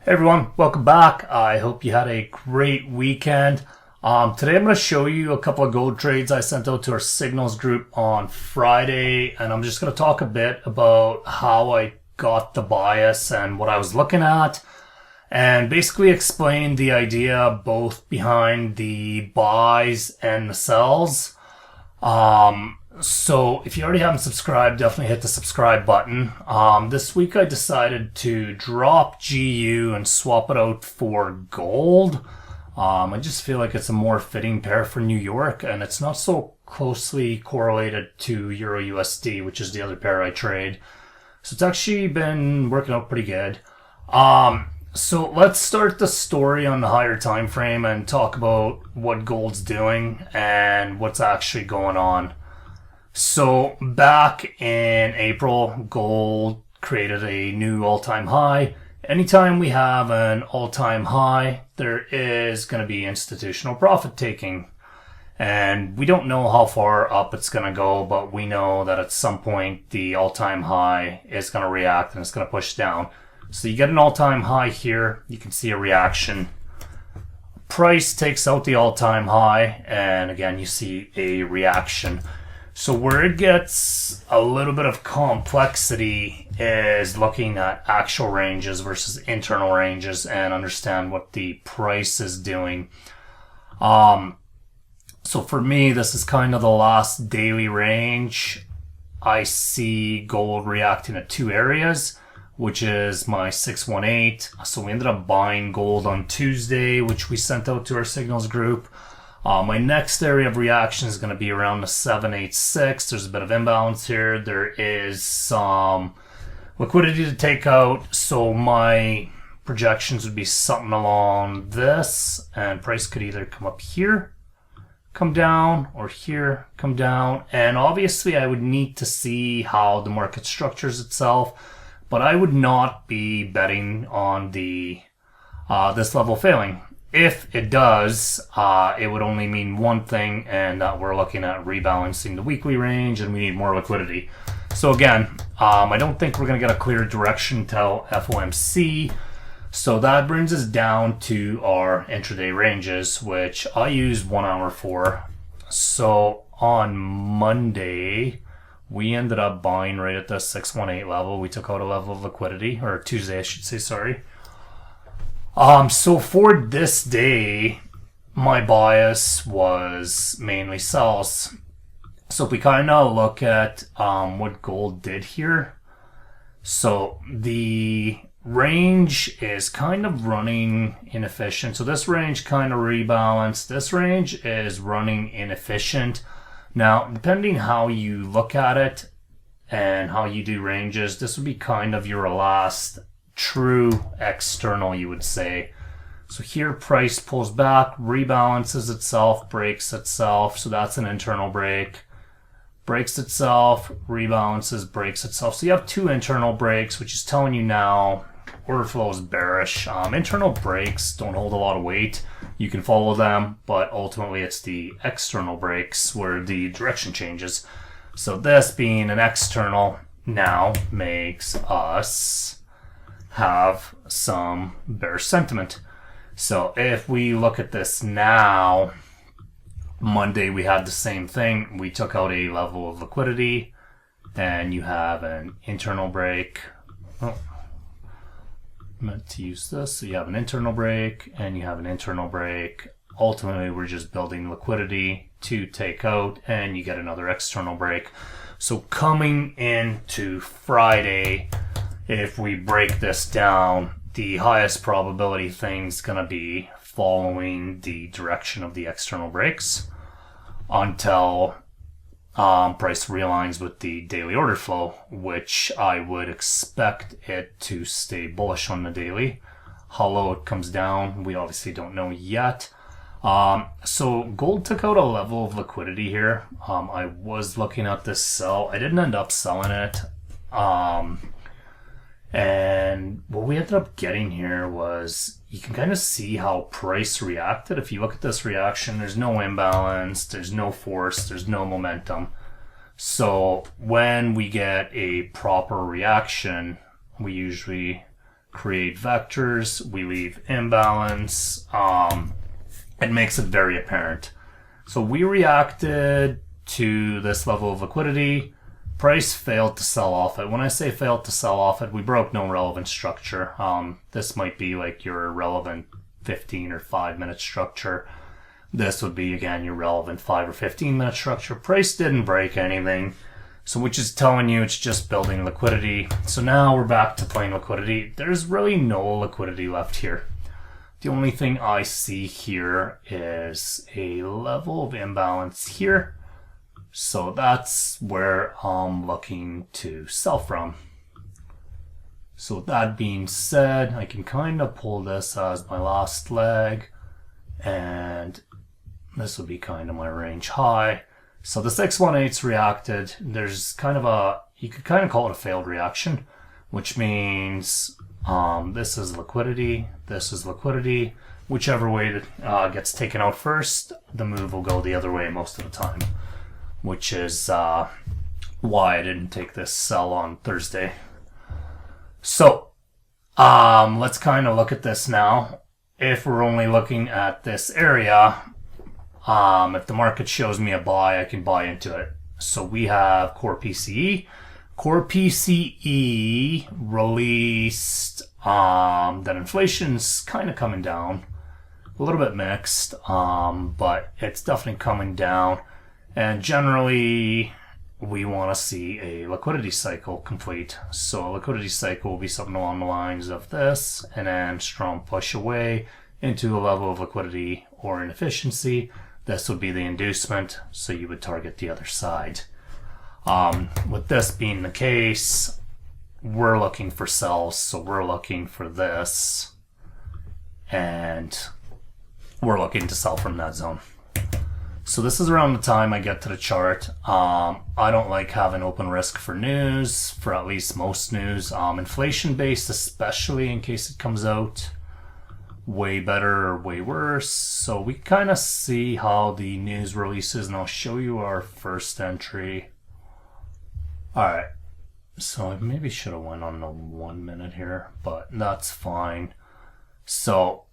Hey everyone, welcome back. I hope you had a great weekend. Today I'm going to show you a couple of gold trades I sent out to our signals group on Friday, and I'm just going to talk a bit about how I got the bias and what I was looking at, and basically explain the idea both behind the buys and the sells. So if you already haven't subscribed, definitely hit the subscribe button. This week I decided to drop GU and swap it out for gold. I just feel like it's a more fitting pair for New York, and it's not so closely correlated to Euro USD, which is the other pair I trade. So it's actually been working out pretty good. So let's start the story on the higher time frame and talk about what gold's doing and what's actually going on. So back in April, gold created a new all-time high. Anytime we have an all-time high, there is going to be institutional profit taking. And we don't know how far up it's going to go, but we know that at some point the all-time high is going to react and it's going to push down. So you get an all-time high here, you can see a reaction. Price takes out the all-time high, and again you see a reaction. So where it gets a little bit of complexity is looking at actual ranges versus internal ranges and understand what the price is doing. So for me, this is kind of the last daily range. I see gold reacting at two areas, which is my 618. So we ended up buying gold on Tuesday, which we sent out to our signals group. My next area of reaction is going to be around the 786. There's a bit of imbalance here. There is some liquidity to take out. So my projections would be something along this, and price could either come up here, come down, or here, come down. And obviously I would need to see how the market structures itself, but I would not be betting on the this level failing. If it does, it would only mean one thing, and that we're looking at rebalancing the weekly range and we need more liquidity. So again, I don't think we're going to get a clear direction till FOMC. So that brings us down to our intraday ranges, which I use 1 hour for. So on Monday, we ended up buying right at the 618 level. We took out a level of liquidity, or Tuesday I should say, sorry. So for this day, my bias was mainly sells. So if we kind of look at what gold did here, so the range is kind of running inefficient. So this range kind of rebalanced. This range is running inefficient. Now, depending how you look at it and how you do ranges, this would be kind of your last true external, you would say. So here price pulls back, rebalances itself, breaks itself. So that's an internal break. Breaks itself, rebalances, breaks itself. So you have two internal breaks, which is telling you now order flow is bearish. Internal breaks don't hold a lot of weight. You can follow them, but ultimately it's the external breaks where the direction changes. So this being an external now makes us have some bearish sentiment. So if we look at this now, Monday we had the same thing. We took out a level of liquidity, and you have an internal break. Oh, I meant to use this. So you have an internal break and you have an internal break. Ultimately, we're just building liquidity to take out, and you get another external break. So coming into Friday, if we break this down, the highest probability thing's going to be following the direction of the external breaks until price realigns with the daily order flow, which I would expect it to stay bullish on the daily. How low it comes down, we obviously don't know yet. So gold took out a level of liquidity here. I was looking at this sell. I didn't end up selling it. And what we ended up getting here was, you can kind of see how price reacted. If you look at this reaction, there's no imbalance, there's no force, there's no momentum. So when we get a proper reaction, we usually create vectors, we leave imbalance. It makes it very apparent. So we reacted to this level of liquidity. Price failed to sell off it. When I say failed to sell off it, we broke no relevant structure. This might be like your relevant 15 or 5 minute structure. This would be, again, your relevant 5 or 15 minute structure. Price didn't break anything. So which is telling you it's just building liquidity. So now we're back to plain liquidity. There's really no liquidity left here. The only thing I see here is a level of imbalance here. So that's where I'm looking to sell from. So with that being said, I can kind of pull this as my last leg, and this would be kind of my range high. So the 618's reacted. There's kind of a, you could kind of call it a failed reaction, which means this is liquidity, this is liquidity. Whichever way that gets taken out first, the move will go the other way most of the time, which is why I didn't take this sell on Thursday. So let's kind of look at this now. If we're only looking at this area, if the market shows me a buy, I can buy into it. So we have core PCE. Core PCE released that inflation's kind of coming down. A little bit mixed, but it's definitely coming down. And generally, we want to see a liquidity cycle complete. So a liquidity cycle will be something along the lines of this, and then strong push away into a level of liquidity or inefficiency. This would be the inducement, so you would target the other side. With this being the case, we're looking for sells, so we're looking for this, and we're looking to sell from that zone. So this is around the time I get to the chart. I don't like having open risk for news, for at least most news. Inflation based, especially in case it comes out way better or way worse. So we kind of see how the news releases, and I'll show you our first entry. All right, so I maybe should have went on the 1 minute here, but that's fine. So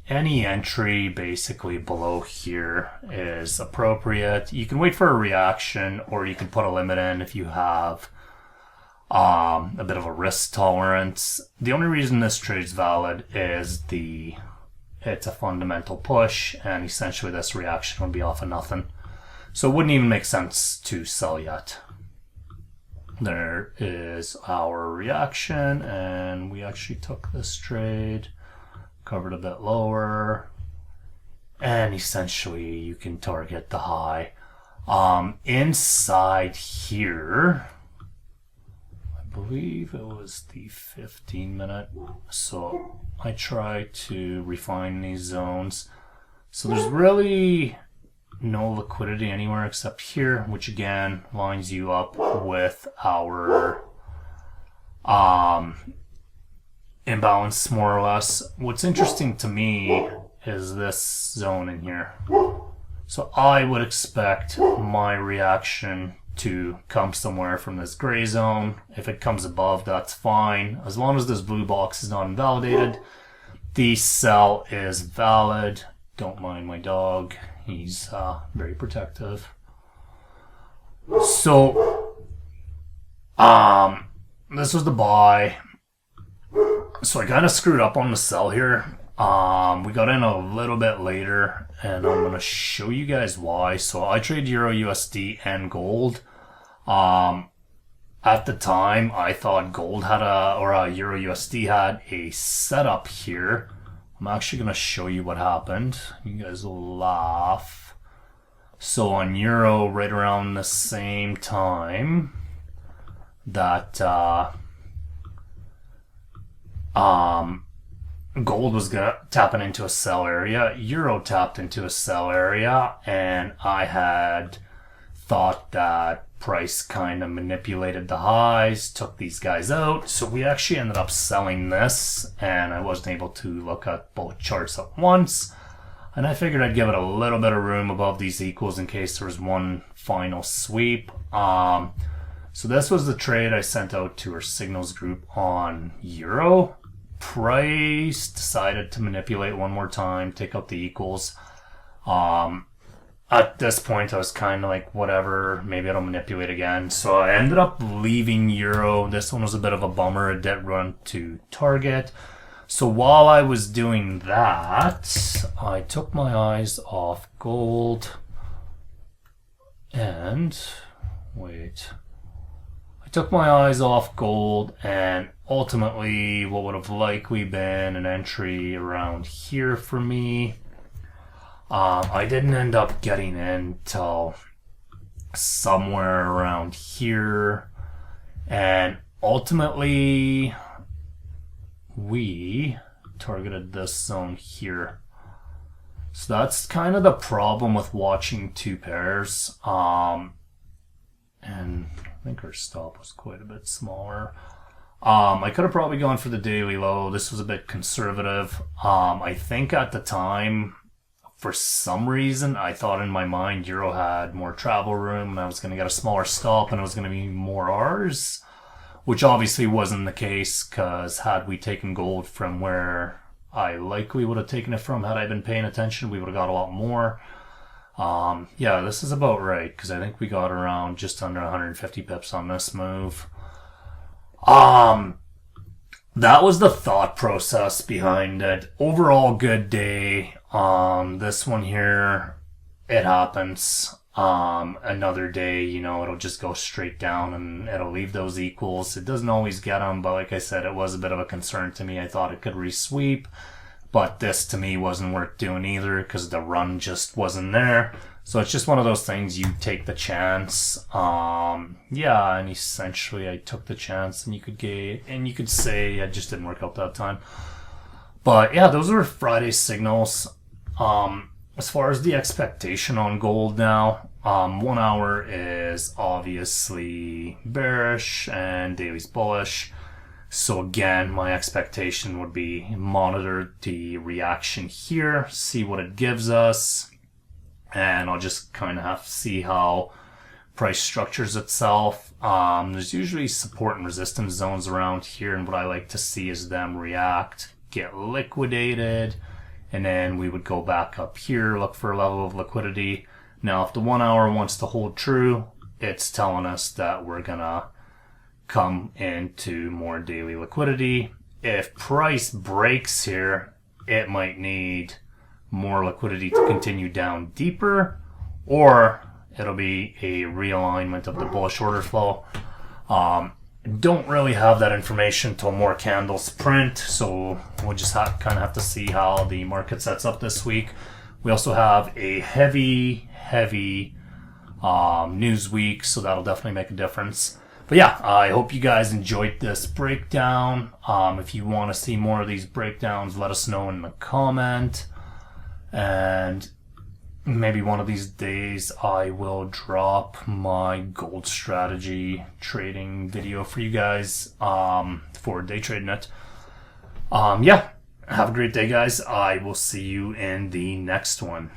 any entry basically below here is appropriate. You can wait for a reaction, or you can put a limit in if you have a bit of a risk tolerance. The only reason this trade's valid is it's a fundamental push, and essentially this reaction would be off of nothing. So it wouldn't even make sense to sell yet. There is our reaction, and we actually took this trade, covered a bit lower, and essentially you can target the high. Inside here, I believe it was the 15 minute. So I try to refine these zones. So there's really no liquidity anywhere except here, which again lines you up with our imbalance more or less. What's interesting to me is this zone in here. So I would expect my reaction to come somewhere from this gray zone. If it comes above, that's fine. As long as this blue box is not invalidated, the sell is valid. Don't mind my dog. He's very protective. So this was the buy. So I kind of screwed up on the sell here. We got in a little bit later, and I'm going to show you guys why. So I trade Euro USD and gold. At the time, I thought gold had Euro USD had a setup here. I'm actually going to show you what happened. You guys will laugh. So on Euro, right around the same time that gold was tapping into a sell area, Euro tapped into a sell area, and I had thought that price kind of manipulated the highs, took these guys out. So we actually ended up selling this, and I wasn't able to look at both charts at once. And I figured I'd give it a little bit of room above these equals in case there was one final sweep. So this was the trade I sent out to our signals group on Euro. price decided to manipulate one more time, take out the equals. At this point, I was kind of like, whatever, maybe I don't manipulate again. So I ended up leaving euro. This one was a bit of a bummer. It did run to target. So while I was doing that, I took my eyes off gold. And, wait. I took my eyes off gold, and ultimately what would have likely been an entry around here for me. I didn't end up getting in till somewhere around here, and ultimately we targeted this zone here. So that's kind of the problem with watching two pairs. And I think our stop was quite a bit smaller. I could have probably gone for the daily low. This was a bit conservative. I think at the time, for some reason, I thought in my mind euro had more travel room and I was going to get a smaller stop and it was going to be more R's, which obviously wasn't the case, because had we taken gold from where I likely would have taken it from had I been paying attention, we would have got a lot more. Yeah, this is about right, because I think we got around just under 150 pips on this move. That was the thought process behind it. Overall, good day. This one here, it happens. Another day, you know, it'll just go straight down and it'll leave those equals. It doesn't always get them, but like I said, it was a bit of a concern to me. I thought it could resweep, but this to me wasn't worth doing either because the run just wasn't there. So it's just one of those things, you take the chance. Yeah, and essentially I took the chance, and you could say it just didn't work out that time. But yeah, those were Friday's signals. As far as the expectation on gold now, 1 hour is obviously bearish and daily's bullish. So again, my expectation would be monitor the reaction here, see what it gives us, and I'll just kind of have to see how price structures itself. There's usually support and resistance zones around here, and what I like to see is them react, get liquidated, and then we would go back up here, look for a level of liquidity. Now, if the 1 hour wants to hold true, it's telling us that we're gonna come into more daily liquidity. If price breaks here, it might need more liquidity to continue down deeper, or it'll be a realignment of the bullish order flow. Don't really have that information till more candles print, so we'll just kind of have to see how the market sets up this week. We also have a heavy news week, so that'll definitely make a difference. But yeah, I hope you guys enjoyed this breakdown. If you want to see more of these breakdowns, let us know in the comment. And maybe one of these days I will drop my gold strategy trading video for you guys for day trading it. Yeah, have a great day, guys. I will see you in the next one.